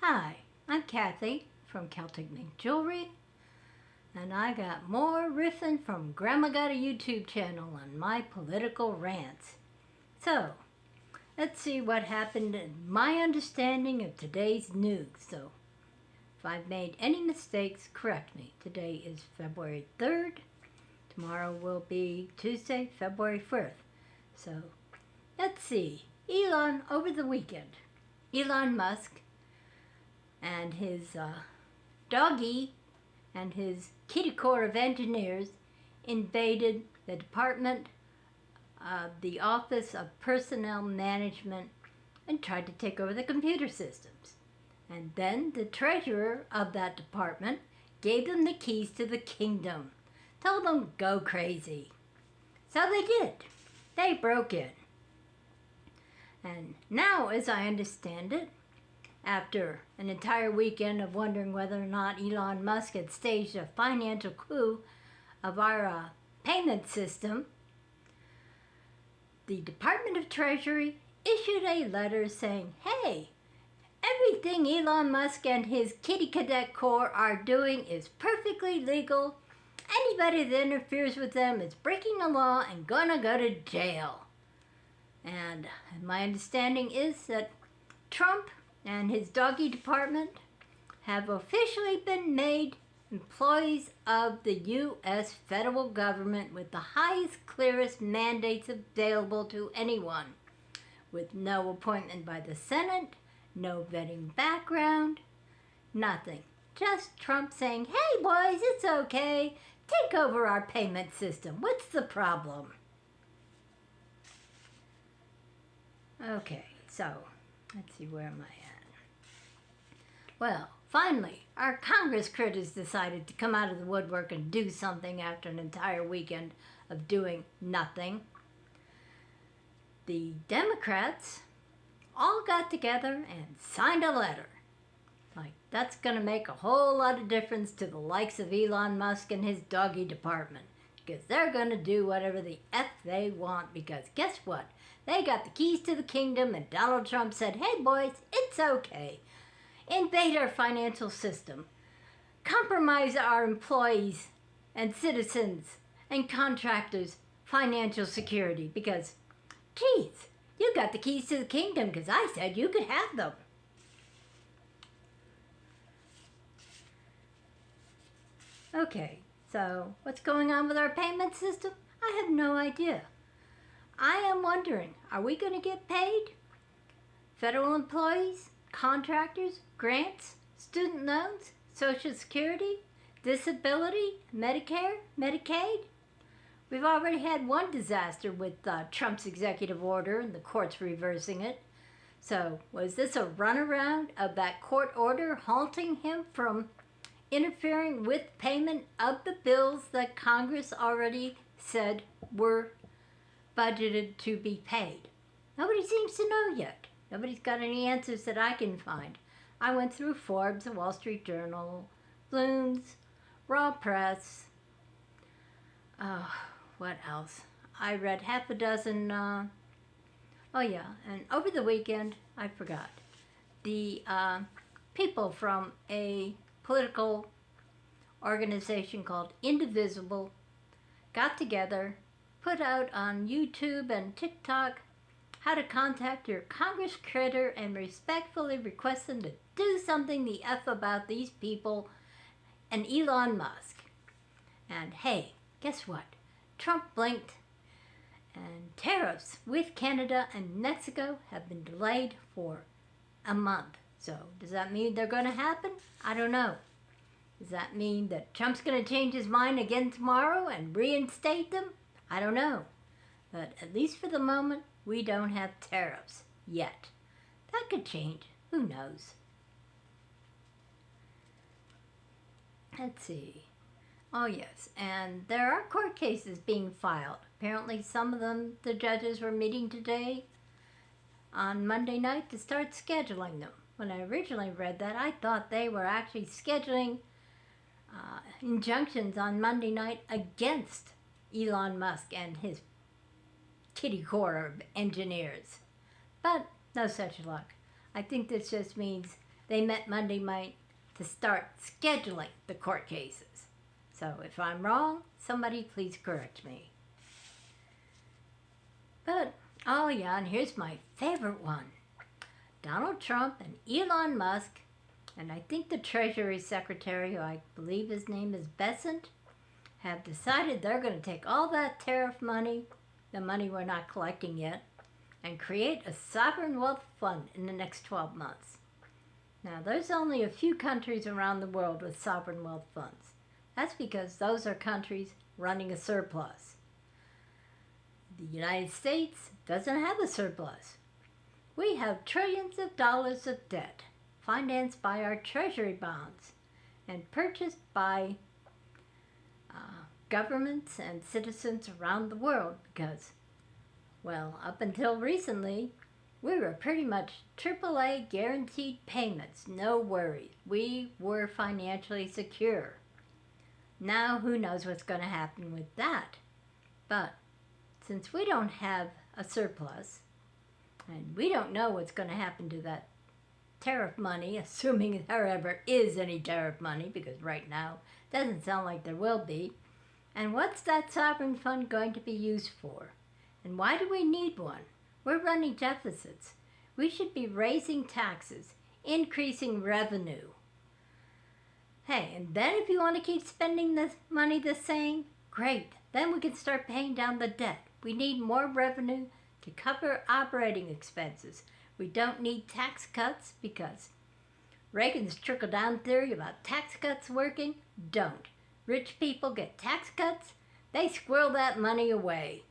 Hi, I'm Kathy from Celtic Mink Jewelry, and I got more riffing from Grandma Got a YouTube channel on my political rants. So, let's see what happened in my understanding of today's news. So, if I've made any mistakes, correct me. Today is February 3rd. Tomorrow will be Tuesday, February 4th. So, let's see. Over the weekend, Elon Musk and his doggy and his kitty corps of engineers invaded the the Office of Personnel Management and tried to take over the computer systems. And then the treasurer of that department gave them the keys to the kingdom, told them go crazy. So they did. They broke in. And now, as I understand it, after an entire weekend of wondering whether or not Elon Musk had staged a financial coup of our payment system, the Department of Treasury issued a letter saying, hey, everything Elon Musk and his kitty cadet corps are doing is perfectly legal. Anybody that interferes with them is breaking the law and gonna go to jail. And my understanding is that Trump and his doggy department have officially been made employees of the U.S. federal government with the highest, clearest mandates available to anyone, with no appointment by the Senate, no vetting background, nothing. Just Trump saying, hey boys, it's okay, take over our payment system. What's the problem? Okay, so let's see, where am I at? Well, finally, our Congress critters decided to come out of the woodwork and do something after an entire weekend of doing nothing. The Democrats all got together and signed a letter. Like, that's going to make a whole lot of difference to the likes of Elon Musk and his doggy department, because they're going to do whatever the F they want, because guess what? They got the keys to the kingdom, and Donald Trump said, hey boys, it's okay. Invade our financial system. Compromise our employees and citizens and contractors' financial security, because, geez, you got the keys to the kingdom because I said you could have them. Okay, so what's going on with our payment system? I have no idea. I am wondering, are we going to get paid? Federal employees, contractors, grants, student loans, Social Security, disability, Medicare, Medicaid? We've already had one disaster with Trump's executive order and the courts reversing it. So was this a runaround of that court order halting him from interfering with payment of the bills that Congress already said were budgeted to be paid? Nobody seems to know yet. Nobody's got any answers that I can find. I went through Forbes, the Wall Street Journal, Bloom's, Raw Press. What else? I read half a dozen. Oh yeah, and over the weekend, I forgot. The people from a political organization called Indivisible got together, put out on YouTube and TikTok how to contact your Congress critter and respectfully request them to do something the F about these people and Elon Musk. And hey, guess what? Trump blinked, and tariffs with Canada and Mexico have been delayed for a month. So does that mean they're going to happen? I don't know. Does that mean that Trump's going to change his mind again tomorrow and reinstate them? I don't know. But at least for the moment, we don't have tariffs yet. That could change. Who knows? Let's see. Oh yes, and there are court cases being filed. Apparently some of them, the judges were meeting today on Monday night to start scheduling them. When I originally read that, I thought they were actually scheduling injunctions on Monday night against Elon Musk and his kitty corps of engineers. But no such luck. I think this just means they met Monday night to start scheduling the court cases. So if I'm wrong, somebody please correct me. But, oh yeah, and here's my favorite one. Donald Trump and Elon Musk, and I think the Treasury Secretary, who I believe his name is Besant, have decided they're going to take all that tariff money, the money we're not collecting yet, and create a sovereign wealth fund in the next 12 months. Now, there's only a few countries around the world with sovereign wealth funds. That's because those are countries running a surplus. The United States doesn't have a surplus. We have trillions of dollars of debt financed by our treasury bonds and purchased by governments and citizens around the world because, well, up until recently, we were pretty much AAA guaranteed payments, no worries. We were financially secure. Now, who knows what's going to happen with that? But since we don't have a surplus, and we don't know what's going to happen to that tariff money, assuming there ever is any tariff money, because right now it doesn't sound like there will be. And what's that sovereign fund going to be used for? And why do we need one? We're running deficits. We should be raising taxes, increasing revenue. Hey, and then if you want to keep spending the money the same, great. Then we can start paying down the debt. We need more revenue to cover operating expenses. We don't need tax cuts because Reagan's trickle-down theory about tax cuts working don't. Rich people get tax cuts, they squirrel that money away.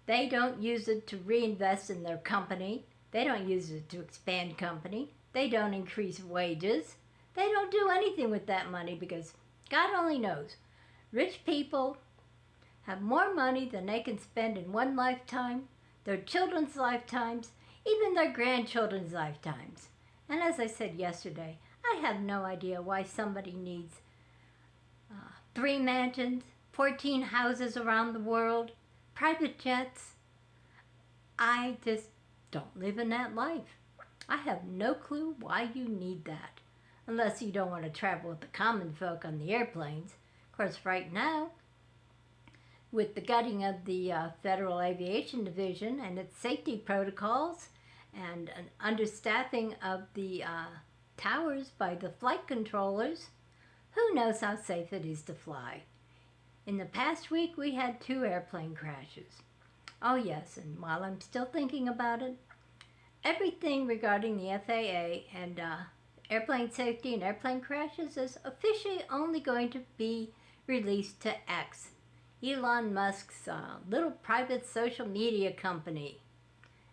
They don't use it to reinvest in their company. They don't use it to expand company. They don't increase wages. They don't do anything with that money because God only knows. Rich people have more money than they can spend in one lifetime, their children's lifetimes, even their grandchildren's lifetimes. And as I said yesterday, I have no idea why somebody needs 3 mansions, 14 houses around the world, private jets. I just don't live in that life. I have no clue why you need that, unless you don't want to travel with the common folk on the airplanes. Of course, right now, with the gutting of the Federal Aviation Division and its safety protocols and an understaffing of the towers by the flight controllers, who knows how safe it is to fly. In the past week, we had 2 airplane crashes. Oh yes, and while I'm still thinking about it, everything regarding the FAA and airplane safety and airplane crashes is officially only going to be released to X, Elon Musk's little private social media company.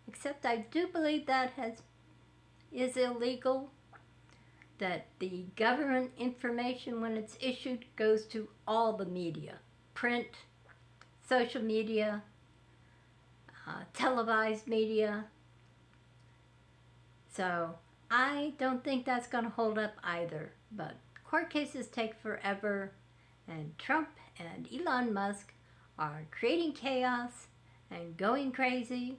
Except I do believe that is illegal, that the government information when it's issued goes to all the media, print, social media, televised media. So I don't think that's going to hold up either, but court cases take forever, and Trump and Elon Musk are creating chaos and going crazy,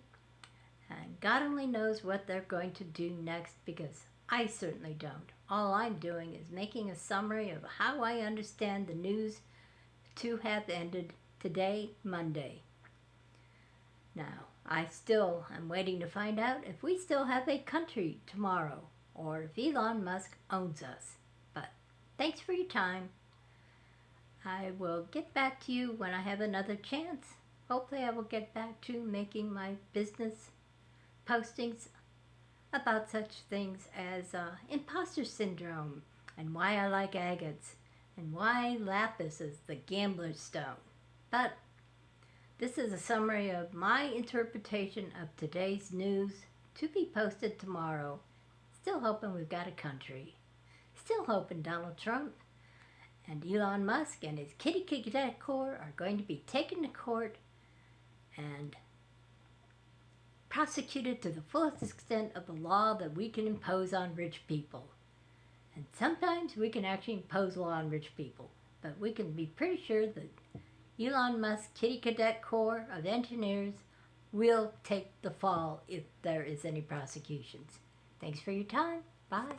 and God only knows what they're going to do next because I certainly don't. All I'm doing is making a summary of how I understand the news to have ended today, Monday. Now, I still am waiting to find out if we still have a country tomorrow or if Elon Musk owns us. But thanks for your time. I will get back to you when I have another chance. Hopefully I will get back to making my business postings about such things as imposter syndrome and why I like agates and why lapis is the gambler's stone. But this is a summary of my interpretation of today's news to be posted tomorrow. Still hoping we've got a country. Still hoping Donald Trump and Elon Musk and his kitty cadet corps are going to be taken to court and prosecuted to the fullest extent of the law that we can impose on rich people. And sometimes we can actually impose law on rich people, but we can be pretty sure that Elon Musk's kitty cadet corps of engineers will take the fall if there is any prosecutions. Thanks for your time. Bye.